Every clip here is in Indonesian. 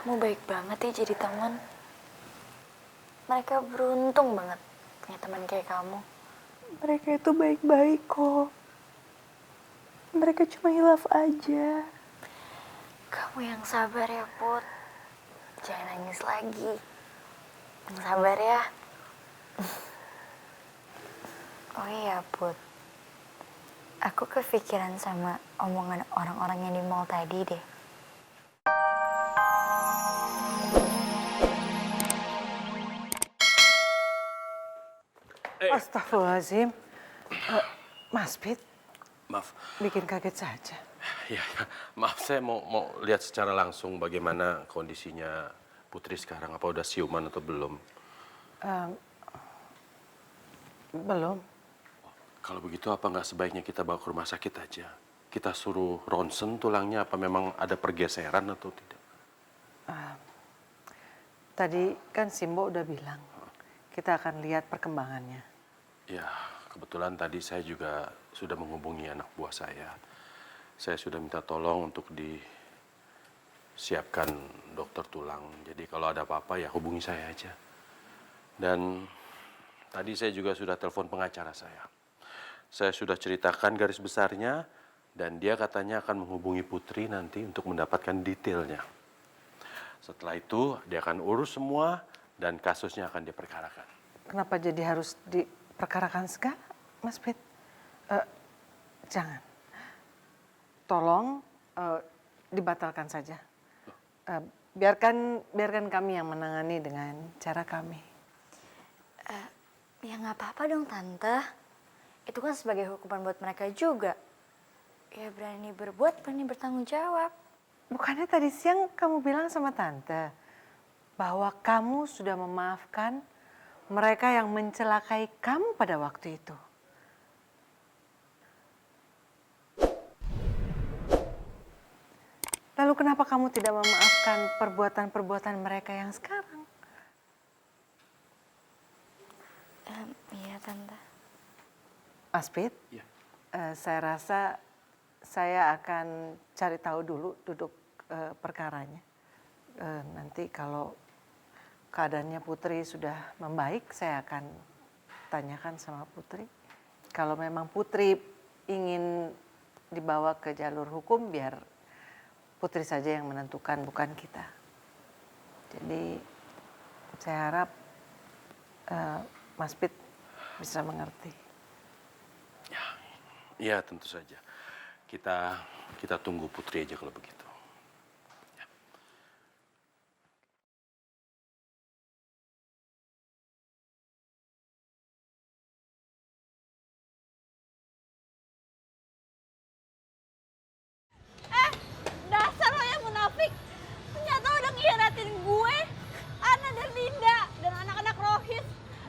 Kamu baik banget ya jadi teman. Mereka beruntung banget punya teman kayak kamu. Mereka itu baik-baik kok. Mereka cuma hilaf aja. Kamu yang sabar ya, Put. Jangan nangis lagi. Yang sabar ya. Oh iya, Put. Aku kepikiran sama omongan orang-orang yang di mall tadi deh. Astagfirullahaladzim. Mas Pit, Maaf, bikin kaget saja. ya, maaf saya mau lihat secara langsung bagaimana kondisinya Putri sekarang. Apa udah siuman atau belum? Belum. Kalau begitu apa nggak sebaiknya kita bawa ke rumah sakit aja? Kita suruh ronsen tulangnya, apa memang ada pergeseran atau tidak? Tadi kan Simbo udah bilang, kita akan lihat perkembangannya. Ya, kebetulan tadi saya juga sudah menghubungi anak buah saya. Saya sudah minta tolong untuk disiapkan dokter tulang. Jadi kalau ada apa-apa ya hubungi saya aja. Dan tadi saya juga sudah telepon pengacara saya. Saya sudah ceritakan garis besarnya dan dia katanya akan menghubungi Putri nanti untuk mendapatkan detailnya. Setelah itu dia akan urus semua dan kasusnya akan diperkarakan. Kenapa jadi harus diperkarakan segala, Mas Pit? Jangan. Tolong dibatalkan saja. Biarkan kami yang menangani dengan cara kami. Ya nggak apa-apa dong, Tante. Itu kan sebagai hukuman buat mereka juga. Ya berani berbuat, berani bertanggung jawab. Bukannya tadi siang kamu bilang sama Tante bahwa kamu sudah memaafkan mereka yang mencelakai kamu pada waktu itu? Lalu kenapa kamu tidak memaafkan perbuatan-perbuatan mereka yang sekarang? Iya, Tante. Mas Pit, Ya. saya rasa saya akan cari tahu dulu duduk perkaranya. Nanti kalau keadaannya Putri sudah membaik, saya akan tanyakan sama Putri. Kalau memang Putri ingin dibawa ke jalur hukum, biar Putri saja yang menentukan, bukan kita. Jadi saya harap Mas Pit bisa mengerti. Ya tentu saja. Kita tunggu Putri aja kalau begitu. Dasar lo yang munafik. Ternyata udah ngianatin gue, Ana dan Linda, dan anak-anak Rohis.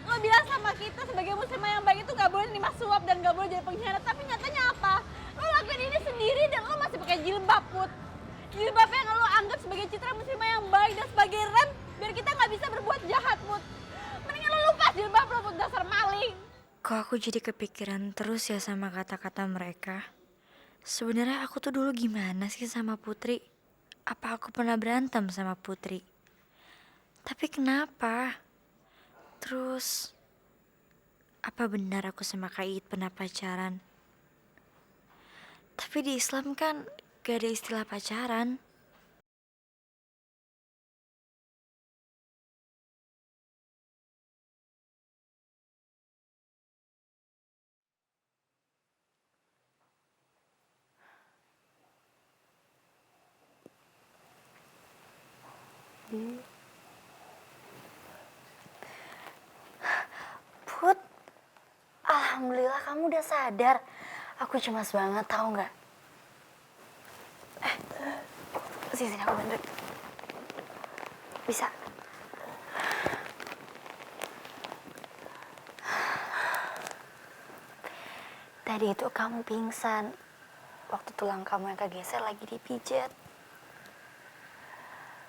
Lo bilang sama kita sebagai muslimah yang baik itu gak boleh nerima suap dan gak boleh jadi pengkhianat. Tapi nyatanya apa? Lo lakuin ini sendiri dan lo masih pakai jilbab, Put. Jilbab yang lo anggap sebagai citra muslimah yang baik dan sebagai rem biar kita gak bisa berbuat jahat, Put. Mendingan lo lepas jilbab lo, Put, dasar maling. Kok aku jadi kepikiran terus ya sama kata-kata mereka? Sebenarnya aku tuh dulu gimana sih sama Putri? Apa aku pernah berantem sama Putri? Tapi kenapa? Terus, apa benar aku sama Kak Iit pernah pacaran? Tapi di Islam kan gak ada istilah pacaran. Put, alhamdulillah kamu udah sadar. Aku cemas banget, tahu nggak? Sini aku bantu. Bisa. Tadi itu kamu pingsan. Waktu tulang kamu yang kegeser lagi dipijat.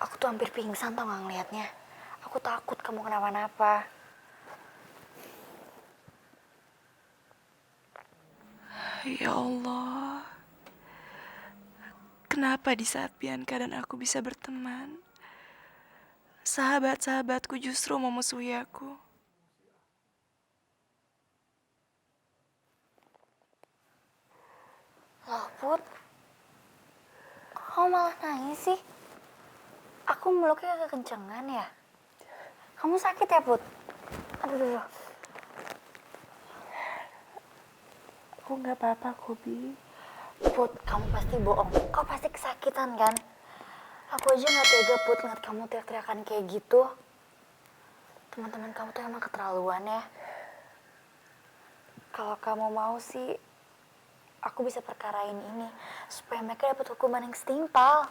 Aku tuh hampir pingsan tau nggak ngeliatnya. Aku takut kamu kenapa-napa. Ya Allah, kenapa di saat Bianca dan aku bisa berteman, sahabat-sahabatku justru memusuhi aku. Loh, Put. Kok kamu malah nangis sih? Aku meluknya kekencengan ya? Kamu sakit ya, Put? Aduh. Aku nggak apa-apa, Kobi. Put, kamu pasti bohong. Kau pasti kesakitan kan? Aku aja nggak tega, Put, ngeliat kamu teriak-teriakan kayak gitu. Teman-teman kamu tuh emang keterlaluan ya. Kalau kamu mau sih, aku bisa perkarain ini supaya mereka dapat hukuman yang setimpal.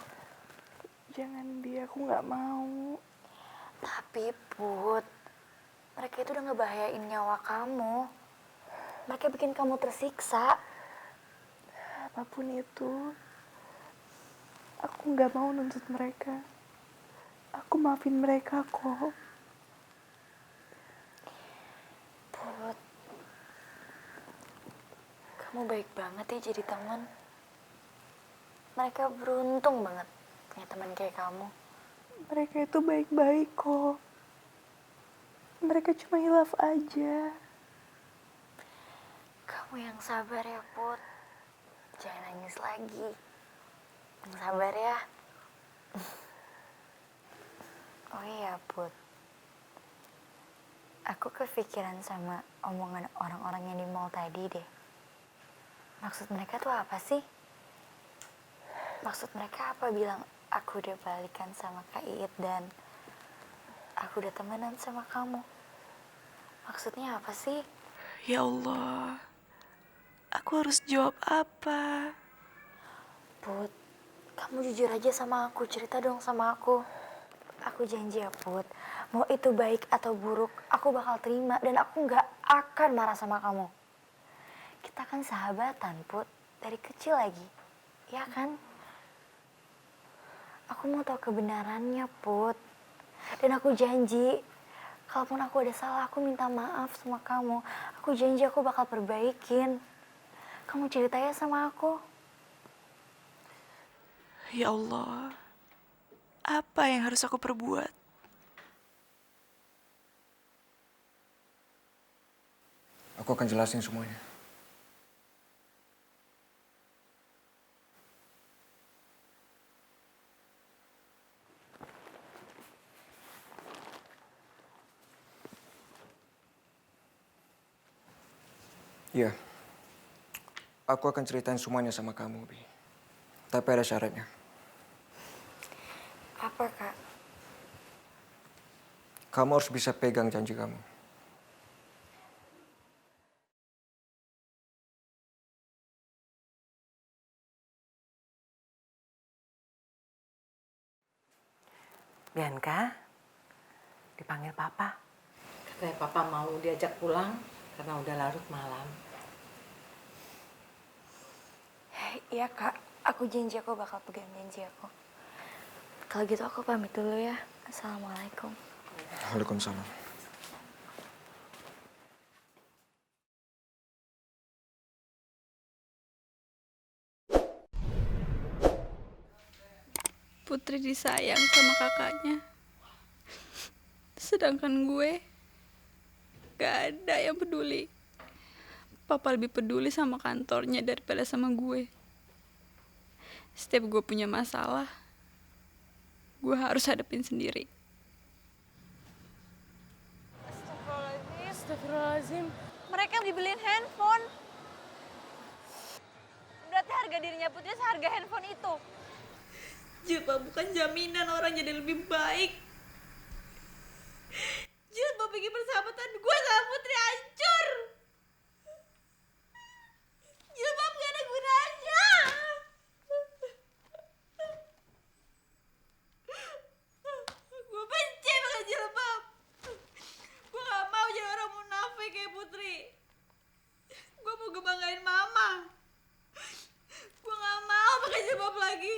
Jangan, Bi, aku nggak mau. Tapi, Put, mereka itu udah ngebahayain nyawa kamu. Mereka bikin kamu tersiksa. Apapun itu, aku nggak mau nuntut mereka. Aku maafin mereka kok. Put, kamu baik banget ya jadi teman. Mereka beruntung banget punya teman kayak kamu. Mereka itu baik-baik kok. Mereka cuma hilaf aja. Kamu yang sabar ya, Put. Jangan nangis lagi. Yang sabar ya. Oh iya, Put. Aku kepikiran sama omongan orang-orang yang di mall tadi deh. Maksud mereka tuh apa sih? Maksud mereka apa bilang aku udah balikan sama Kak Iit dan aku udah temenan sama kamu? Maksudnya apa sih? Ya Allah, aku harus jawab apa? Put, kamu jujur aja sama aku, cerita dong sama aku. Aku janji ya, Put, mau itu baik atau buruk, aku bakal terima dan aku nggak akan marah sama kamu. Kita kan sahabatan, Put, dari kecil lagi, ya kan? Aku mau tahu kebenarannya, Put. Dan aku janji, kalaupun aku ada salah, aku minta maaf sama kamu. Aku janji aku bakal perbaikin. Kamu cerita ya sama aku. Ya Allah, apa yang harus aku perbuat? Aku akan jelasin semuanya. Iya, aku akan ceritain semuanya sama kamu, Bi. Tapi ada syaratnya. Apa, Kak? Kamu harus bisa pegang janji kamu. Bianca, dipanggil Papa. Katanya Papa mau diajak pulang karena udah larut malam. Iya, Kak. Aku janji aku bakal pegang janji aku. Kalau gitu aku pamit dulu ya. Assalamualaikum. Waalaikumsalam. Putri disayang sama kakaknya. Sedangkan gue gak ada yang peduli. Papa lebih peduli sama kantornya daripada sama gue. Setiap gue punya masalah, gue harus hadapin sendiri. Astagfirullahaladzim. Mereka dibeliin handphone. Berarti harga dirinya Putri seharga handphone itu. Jilbab bukan jaminan orang jadi lebih baik. Jilbab bikin persahabatan gue sama Putri hancur. Jilbab gak ada gunanya. Gue benci pakai jilbab. Gue gak mau jadi orang munafik kayak Putri. Gue mau ngebanggain mama. Gue gak mau pakai jilbab lagi.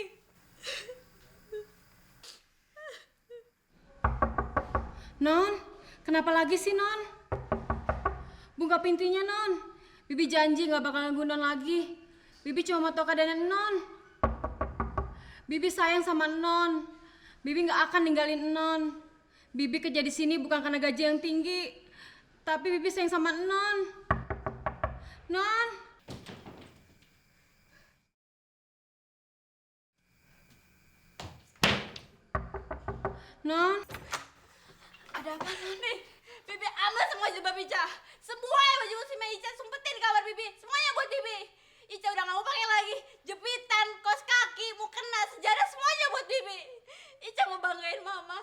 Non, kenapa lagi sih, Non? Buka pintunya, Non. Bibi janji gak bakal ganggu Non lagi. Bibi cuma mau tahu keadaan Non. Bibi sayang sama Non. Bibi gak akan ninggalin Non. Bibi kerja di sini bukan karena gaji yang tinggi, tapi Bibi sayang sama Non. Non. Non. Ada apa nih? Bibi aman semua jilbab Ica. Semua yang baju muslimah Ica sumpetin kamar Bibi. Semuanya buat Bibi. Ica udah gak mau pakai lagi. Jepitan, kos kaki, mukena, sejadah semuanya buat Bibi. Ica mau banggain mama.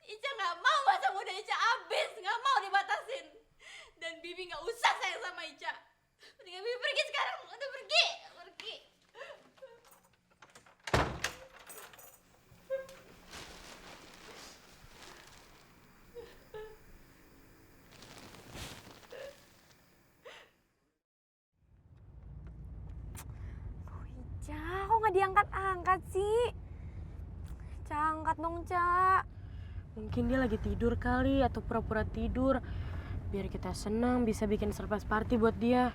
Ica gak mau masa muda Ica habis. Gak mau dibatasin. Dan Bibi gak usah sayang sama Ica. Mendingan Bibi pergi sekarang. Udah pergi. Pergi. Ca, kok nggak diangkat-angkat sih? Ca, angkat dong, Ca. Mungkin dia lagi tidur kali atau pura-pura tidur. Biar kita senang bisa bikin surprise party buat dia.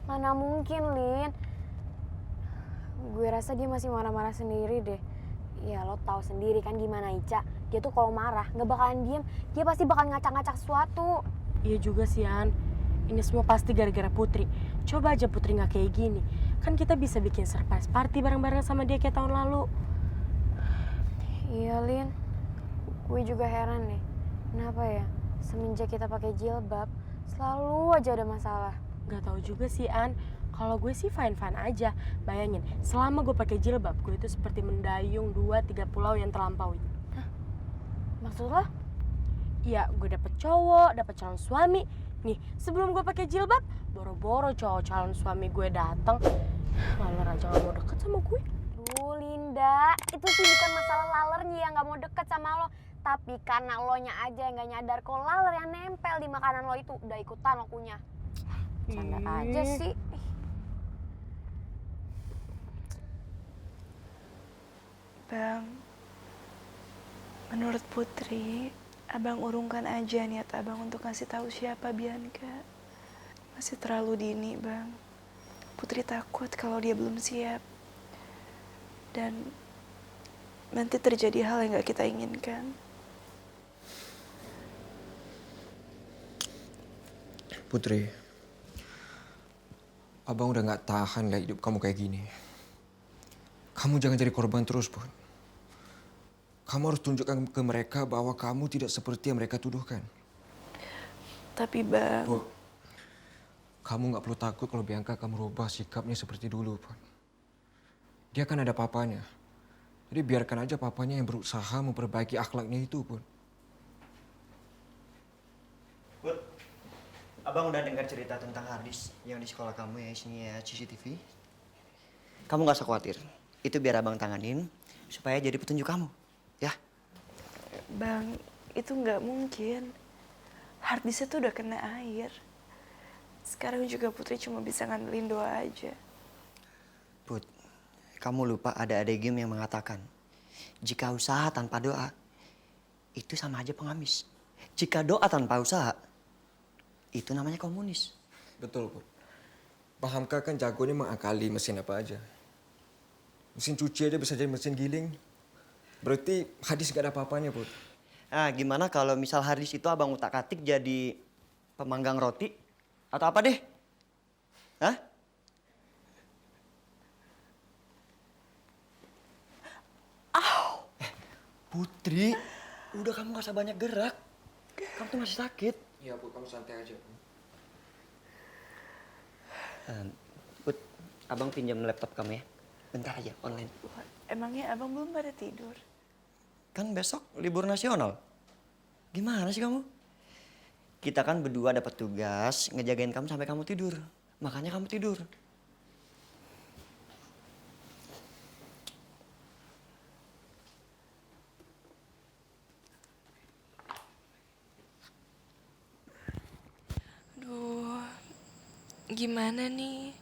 Mana mungkin, Lin. Gue rasa dia masih marah-marah sendiri deh. Ya lo tahu sendiri kan gimana Ica. Dia tuh kalau marah nggak bakalan diem. Dia pasti bakal ngacak-ngacak sesuatu. Iya juga sih, Han. Ini semua pasti gara-gara Putri. Coba aja Putri nggak kayak gini. Kan kita bisa bikin surprise party bareng-bareng sama dia kayak tahun lalu. Iya, Lin. Gue juga heran deh. Kenapa ya? Semenjak kita pakai jilbab, selalu aja ada masalah. Gak tahu juga sih, An. Kalau gue sih fine-fine aja. Bayangin, selama gue pakai jilbab, gue itu seperti mendayung 2-3 pulau yang terlampaui. Maksud lo? Iya, gue dapet cowok, dapet calon suami. Nih, sebelum gue pakai jilbab, boro-boro cowok calon suami gue datang. Laler aja gak mau deket sama gue. Duh, Linda, itu sih bukan masalah lalernya yang gak mau deket sama lo. Tapi karena lo nya aja yang gak nyadar kalau laler yang nempel di makanan lo itu udah ikutan lo punya. Canda aja sih. Bang, menurut Putri, Abang urungkan aja niat Abang untuk ngasih tahu siapa Bianca. Masih terlalu dini, Bang. Putri takut kalau dia belum siap. Dan nanti terjadi hal yang gak kita inginkan. Putri, Abang udah gak tahan lihat hidup kamu kayak gini. Kamu jangan jadi korban terus, Put. Kamu harus tunjukkan ke mereka bahwa kamu tidak seperti yang mereka tuduhkan. Tapi Bang... Put, kamu gak perlu takut kalau Bianca akan merubah sikapnya seperti dulu, Put. Dia kan ada papanya. Jadi biarkan aja papanya yang berusaha memperbaiki akhlaknya itu, Put. Put, Abang udah dengar cerita tentang harddisk yang di sekolah kamu ya, isinya CCTV. Kamu gak usah khawatir. Itu biar Abang tanganin supaya jadi petunjuk kamu, ya? Bang, itu nggak mungkin. Harddisknya tuh udah kena air. Sekarang juga Putri cuma bisa ngandelin doa aja. Put, kamu lupa ada adagam yang mengatakan, jika usaha tanpa doa, itu sama aja pengamis. Jika doa tanpa usaha, itu namanya komunis. Betul, Put. Pak Hamka kan jagonya mengakali mesin apa aja. Mesin cuci aja bisa jadi mesin giling. Berarti hadis gak ada apa-apanya, Put. Nah, gimana kalau misal harddisk itu Abang utak-atik jadi pemanggang roti? Atau apa deh? Hah? Putri, udah kamu gak usah banyak gerak. Kamu tuh masih sakit. Iya, Put. Kamu santai aja, Put. Put, Abang pinjam laptop kamu ya. Bentar aja, online. Emangnya Abang belum pada tidur? Kan besok libur nasional. Gimana sih kamu? Kita kan berdua dapat tugas ngejagain kamu sampai kamu tidur. Makanya kamu tidur. Duh, gimana nih?